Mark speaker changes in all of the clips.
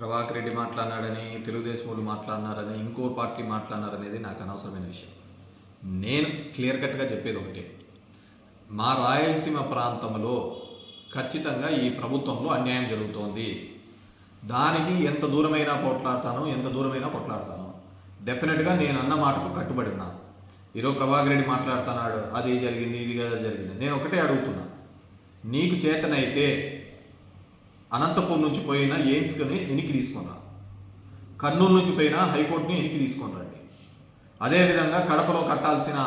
Speaker 1: ప్రభాకర్ రెడ్డి మాట్లాడినాడని, తెలుగుదేశం వాళ్ళు మాట్లాడినారని, ఇంకో పార్టీ మాట్లాడినారనేది నాకు అనవసరమైన విషయం. నేను క్లియర్ కట్గా చెప్పేది ఒకటే, మా రాయలసీమ ప్రాంతంలో ఖచ్చితంగా ఈ ప్రభుత్వంలో అన్యాయం జరుగుతోంది. దానికి ఎంత దూరమైనా కొట్లాడతాను. డెఫినెట్గా నేను అన్న మాటకు కట్టుబడి ఉన్నాను. ఈరోజు ప్రభాకర్ రెడ్డి మాట్లాడుతున్నాడు, అది జరిగింది, ఇది జరిగింది. నేను ఒకటే అడుగుతున్నా, నీకు చేతనైతే అనంతపూర్ నుంచి పోయిన ఎయిమ్స్ని ఎనికి తీసుకుని, కర్నూలు నుంచి పోయిన హైకోర్టుని ఎనికి తీసుకొని రండి. అదేవిధంగా కడపలో కట్టాల్సిన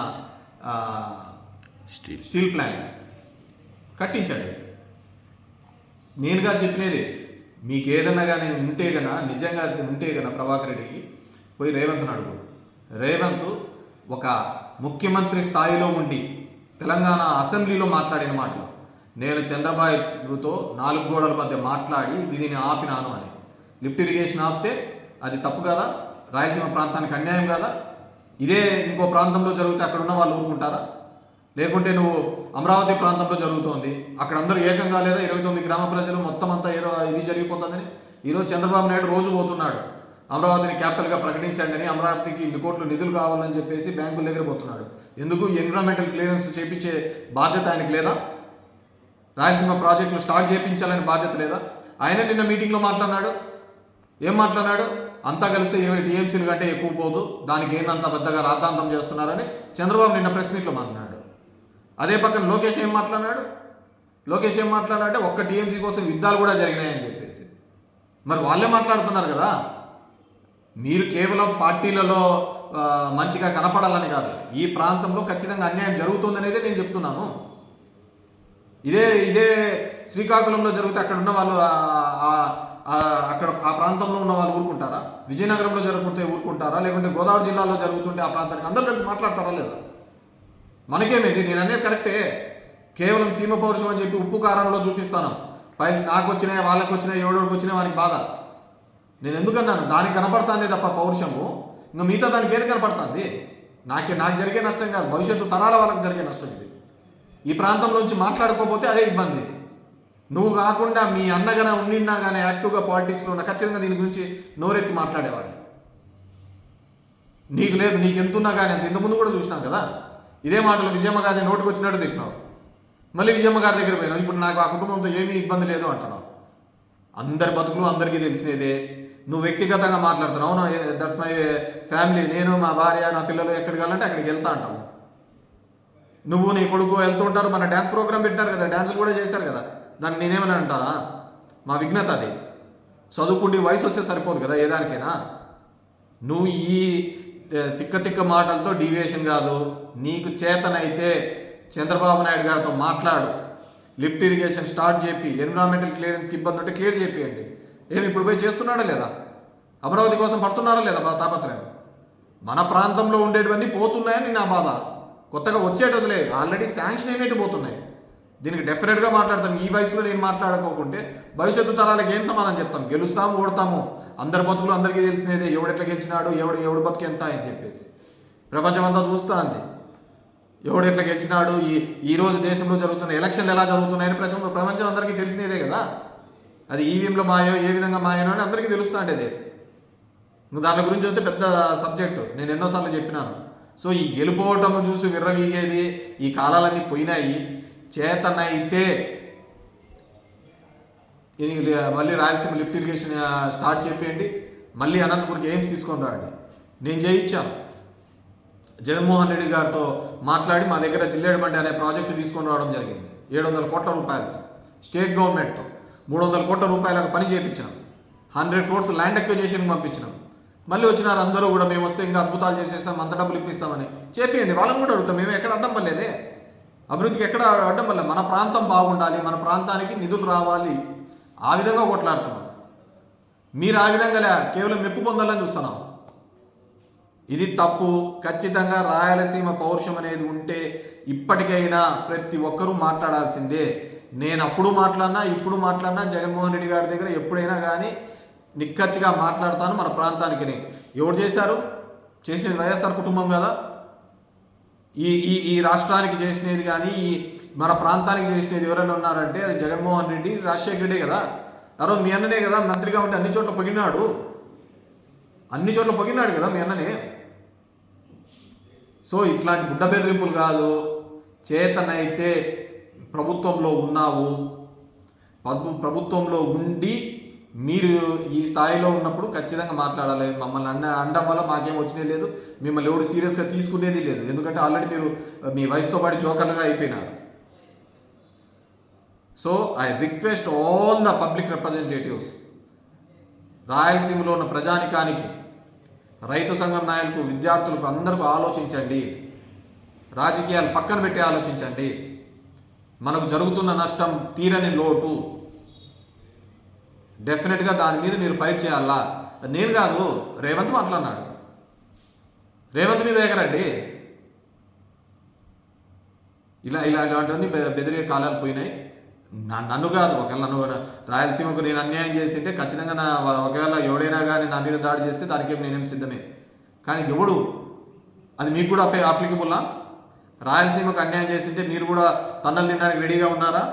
Speaker 1: స్టీల్ ప్లాంట్ కట్టించండి. నేనుగా చెప్పినది, మీకు ఏదన్నా కానీ నిజంగా ఉంటే గన ప్రభాకర్ రెడ్డికి పోయి రేవంత్ని అడుగు. రేవంత్ ఒక ముఖ్యమంత్రి స్థాయిలో ఉండి తెలంగాణ అసెంబ్లీలో మాట్లాడిన మాటలు, నేను చంద్రబాబుతో 4 గోడల మధ్య మాట్లాడి దీన్ని ఆపినాను అని. లిఫ్ట్ ఇరిగేషన్ ఆపితే అది తప్పు కదా? రాయలసీమ ప్రాంతానికి అన్యాయం కదా? ఇదే ఇంకో ప్రాంతంలో జరిగితే అక్కడ ఉన్న వాళ్ళు ఊరుకుంటారా? లేకుంటే నువ్వు అమరావతి ప్రాంతంలో జరుగుతోంది, అక్కడ అందరూ ఏకం కాలేదా? 29 గ్రామ ప్రజలు మొత్తం అంతా ఏదో ఇది జరిగిపోతుందని. ఈరోజు చంద్రబాబు నాయుడు రోజు పోతున్నాడు, అమరావతిని క్యాపిటల్గా ప్రకటించండి అని, అమరావతికి ఇన్ని కోట్లు నిధులు కావాలని చెప్పేసి బ్యాంకుల దగ్గర పోతున్నాడు. ఎందుకు? ఎన్విరాన్మెంటల్ క్లియరెన్స్ చేపించే బాధ్యత ఆయనకు లేదా? రాయలసీమ ప్రాజెక్టులు స్టార్ట్ చేయించాలని బాధ్యత లేదా? ఆయన నిన్న మీటింగ్లో మాట్లాడినాడు. ఏం మాట్లాడినాడు? అంతా కలిస్తే 20 టీఎంసీలు కంటే ఎక్కువ పోదు, దానికి ఏందంత పెద్దగా రాద్ధాంతం చేస్తున్నారని చంద్రబాబు నిన్న ప్రెస్ మీట్లో మాట్లాడినాడు. అదే పక్కన లోకేష్ ఏం మాట్లాడాడంటే ఒక్క టీఎంసీ కోసం యుద్ధాలు కూడా జరిగినాయని చెప్పేసి. మరి వాళ్ళే మాట్లాడుతున్నారు కదా. మీరు కేవలం పార్టీలలో మంచిగా కనపడాలని కాదు, ఈ ప్రాంతంలో ఖచ్చితంగా అన్యాయం జరుగుతుందనేదే నేను చెప్తున్నాను. ఇదే శ్రీకాకుళంలో జరిగితే అక్కడ ఉన్న వాళ్ళు అక్కడ ఆ ప్రాంతంలో ఉన్న వాళ్ళు ఊరుకుంటారా? విజయనగరంలో జరుగుతుంటే ఊరుకుంటారా? లేకుంటే గోదావరి జిల్లాలో జరుగుతుంటే ఆ ప్రాంతానికి అందరూ కలిసి మాట్లాడతారా లేదా? మనకేమేది? నేను అనేది కరెక్టే. కేవలం సీమ పౌరుషం అని చెప్పి ఉప్పు కారంలో చూపిస్తాను. ఫైల్స్ నాకు వచ్చినాయి, వాళ్ళకి వచ్చినాయి, ఎవడోడికి వచ్చినాయి, వానికి బాధ. నేను ఎందుకన్నాను? దానికి కనపడుతుంది తప్ప పౌరుషము, ఇంకా మిగతా దానికి ఏది కనపడుతుంది? నాకు జరిగే నష్టం కాదు, భవిష్యత్తు తరాల వాళ్ళకి జరిగే నష్టం ఇది. ఈ ప్రాంతంలోంచి మాట్లాడుకోకపోతే అదే ఇబ్బంది. నువ్వు కాకుండా మీ అన్నగానే ఉండినా కానీ యాక్టివ్గా పాలిటిక్స్లో ఉన్న ఖచ్చితంగా దీని గురించి నోరెత్తి మాట్లాడేవాడు. నీకు లేదు, నీకు ఎంతున్నా కానీ అంత. ఇంతకుముందు కూడా చూసినాం కదా ఇదే మాటలు. విజయమ్మ గారిని నోటుకు వచ్చినట్టు తిట్టినావు, మళ్ళీ విజయమ్మ గారి దగ్గర పోయినావు. ఇప్పుడు నాకు ఆ కుటుంబంతో ఏమీ ఇబ్బంది లేదు అంటున్నావు. అందరి బతుకులు అందరికీ తెలిసినదే. నువ్వు వ్యక్తిగతంగా మాట్లాడుతున్నావు, దట్స్ మై ఫ్యామిలీ, నేను మా భార్య నా పిల్లలు ఎక్కడికి వెళ్ళాలంటే అక్కడికి వెళ్తా అంటావు. నువ్వు నీ కొడుకు వెళ్తూ ఉంటారు, మన డ్యాన్స్ ప్రోగ్రామ్ పెట్టారు కదా, డ్యాన్సులు కూడా చేశారు కదా, దాన్ని నేనేమని అంటారా? మా విఘ్నత అది. చదువుకుంటే వయసు వస్తే సరిపోదు కదా ఏ దానికైనా. నువ్వు ఈ తిక్క మాటలతో డీవియేషన్ కాదు. నీకు చేతనైతే చంద్రబాబు నాయుడు గారితో మాట్లాడు, లిఫ్ట్ ఇరిగేషన్ స్టార్ట్ చేపి, ఎన్విరాన్మెంటల్ క్లియరెన్స్కి ఇబ్బంది ఉంటే క్లియర్ చేపియండి. ఏమి ఇప్పుడు పోయి చేస్తున్నాడా లేదా? అమరావతి కోసం పడుతున్నారా లేదా తాపత్రయం? మన ప్రాంతంలో ఉండేటివన్నీ పోతున్నాయని నా బాధ. కొత్తగా వచ్చేటదిలే, ఆల్రెడీ శాంక్షన్ అయినట్టు పోతున్నాయి. దీనికి డెఫినెట్గా మాట్లాడతాను. ఈ వయసులో నేను మాట్లాడుకోకుంటే భవిష్యత్తు తరాలకు ఏం సమాధానం చెప్తాం? గెలుస్తాము, ఓడతాము, అందరి బతుకులు అందరికీ తెలిసినదే. ఎవడెట్లా గెలిచినాడు, ఎవడు బతుకు ఎంత అని చెప్పేసి ప్రపంచం అంతా చూస్తూ ఉంది. ఎవడెట్లా గెలిచినాడు, ఈరోజు దేశంలో జరుగుతున్న ఎలక్షన్లు ఎలా జరుగుతున్నాయని ప్రపంచం అందరికీ తెలిసినదే కదా. అది ఈవీఎంలో మాయో ఏ విధంగా మాయనో అని అందరికీ తెలుస్తూ ఉండేది. దాని గురించి అయితే పెద్ద సబ్జెక్టు, నేను ఎన్నోసార్లు చెప్పినాను. సో ఈ గెలుపోవటం చూసి విర్రవీగేది, ఈ కాలాలన్నీ పోయినాయి. చేతనైతే మళ్ళీ రాయలసీమ లిఫ్ట్ ఇరిగేషన్ స్టార్ట్ చేయండి, మళ్ళీ అనంతపురికి ఎయిమ్స్ తీసుకొని రండి. నేను చేయించాను. జగన్మోహన్ రెడ్డి గారితో మాట్లాడి మా దగ్గర జిల్లేడుబండి అనే ప్రాజెక్టు తీసుకొని రావడం జరిగింది. 700 కోట్ల రూపాయలతో, స్టేట్ గవర్నమెంట్తో 300 కోట్ల రూపాయలకు పని చేయించినాం. 100 crores ల్యాండ్ అక్విజిషన్కి పంపించినాం. మళ్ళీ వచ్చినారు అందరూ కూడా, మేము వస్తే ఇంకా అద్భుతాలు చేసేస్తాం, అంత డబ్బులు ఇప్పిస్తామని. చేపియండి, వాళ్ళని కూడా అడుగుతాం. మేము ఎక్కడ అడ్డం పడలేదే, అభివృద్ధికి ఎక్కడ అడ్డం పడలేదు. మన ప్రాంతం బాగుండాలి, మన ప్రాంతానికి నిధులు రావాలి, ఆ విధంగా కొట్లాడుతున్నాం. మీరు ఆ విధంగా కేవలం మెప్పు పొందాలని చూస్తున్నాం. ఇది తప్పు. ఖచ్చితంగా రాయలసీమ పౌరుషం అనేది ఉంటే ఇప్పటికైనా ప్రతి ఒక్కరూ మాట్లాడాల్సిందే. నేను అప్పుడు మాట్లాడినా, ఇప్పుడు మాట్లాడినా, జగన్మోహన్ రెడ్డి గారి దగ్గర ఎప్పుడైనా కానీ నిక్కచ్చిగా మాట్లాడతాను. మన ప్రాంతానికి ఎవరు చేసినది వైఎస్ఆర్ కుటుంబం కదా. ఈ రాష్ట్రానికి చేసినది కానీ మన ప్రాంతానికి చేసినది ఎవరైనా ఉన్నారంటే అది జగన్మోహన్ రెడ్డి, రాజశేఖర రెడ్డి కదా. ఆ రోజు మీ అన్ననే కదా మంత్రిగా ఉంటే అన్ని చోట్ల పొగినాడు కదా మీ అన్ననే. సో ఇట్లాంటి గుడ్డ బెదిరింపులు కాదు, చేతనైతే ప్రభుత్వంలో ఉన్నావు, ప్రభుత్వంలో ఉండి మీరు ఈ స్థాయిలో ఉన్నప్పుడు ఖచ్చితంగా మాట్లాడాలి. మమ్మల్ని అనడం వల్ల మాకేం వచ్చినే లేదు, మిమ్మల్ని ఎవడు సీరియస్గా తీసుకునేది లేదు. ఎందుకంటే ఆల్రెడీ మీరు మీ వయసుతో పాటు జోకర్లుగా అయిపోయినారు. So I request all the public representatives, రాయలసీమలో ఉన్న ప్రజానికానికి, రైతు సంఘం నాయకులకు, విద్యార్థులకు అందరికీ ఆలోచించండి. రాజకీయాలు పక్కన పెట్టి ఆలోచించండి. మనకు జరుగుతున్న నష్టం తీరని లోటు, డెఫినెట్గా దాని మీద మీరు ఫైట్ చేయాలా. నేను కాదు, రేవంత్ మాట్లాడినాడు. రేవంత్ మీద ఎగరండి. ఇలాంటివన్నీ బెదిరే కాలాలు పోయినాయి. నన్ను కాదు, ఒకవేళ రాయలసీమకు నేను అన్యాయం చేసింటే ఖచ్చితంగా ఒకవేళ ఎవడైనా కానీ నా మీద దాడి చేస్తే దానికేం నేనేం సిద్ధమే. కానీ ఎవడు, అది మీకు కూడా అప్లికబుల్లా? రాయలసీమకు అన్యాయం చేసింటే మీరు కూడా తన్నలు తినడానికి రెడీగా ఉన్నారా?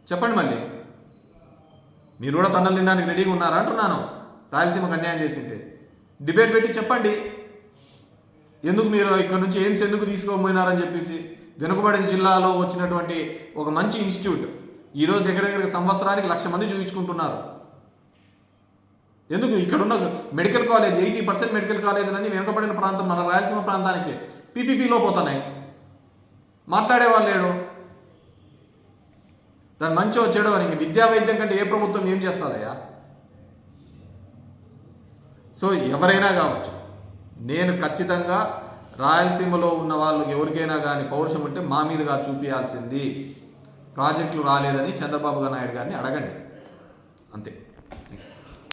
Speaker 1: చెప్పండి. మళ్ళీ మీరు కూడా తన్నలు తినడానికి రెడీగా ఉన్నారా అంటున్నాను. రాయలసీమకు అన్యాయం చేసింటే డిబేట్ పెట్టి చెప్పండి. ఎందుకు మీరు ఇక్కడ నుంచి ఎయిమ్స్ ఎందుకు తీసుకోపోయినారని చెప్పేసి. వెనుకబడిన జిల్లాలో వచ్చినటువంటి ఒక మంచి ఇన్స్టిట్యూట్ ఈరోజు దగ్గర సంవత్సరానికి 1,00,000 మంది చూపించుకుంటున్నారు. ఎందుకు ఇక్కడున్న మెడికల్ కాలేజ్ 80% మెడికల్ కాలేజీలన్నీ వెనుకబడిన ప్రాంతం మన రాయలసీమ ప్రాంతానికి పీపీపీలో పోతున్నాయి. మాట్లాడేవాళ్ళు లేడు. దాని మంచో చెడో అని విద్యా వైద్యం కంటే ఏ ప్రభుత్వం ఏం చేస్తుందయ్యా? సో ఎవరైనా కావచ్చు, నేను ఖచ్చితంగా రాయలసీమలో ఉన్న వాళ్ళు ఎవరికైనా కానీ పౌరుషం ఉంటే మా మీదుగా చూపించాల్సింది. ప్రాజెక్టులు రాలేదని చంద్రబాబు నాయుడు గారిని అడగండి, అంతే.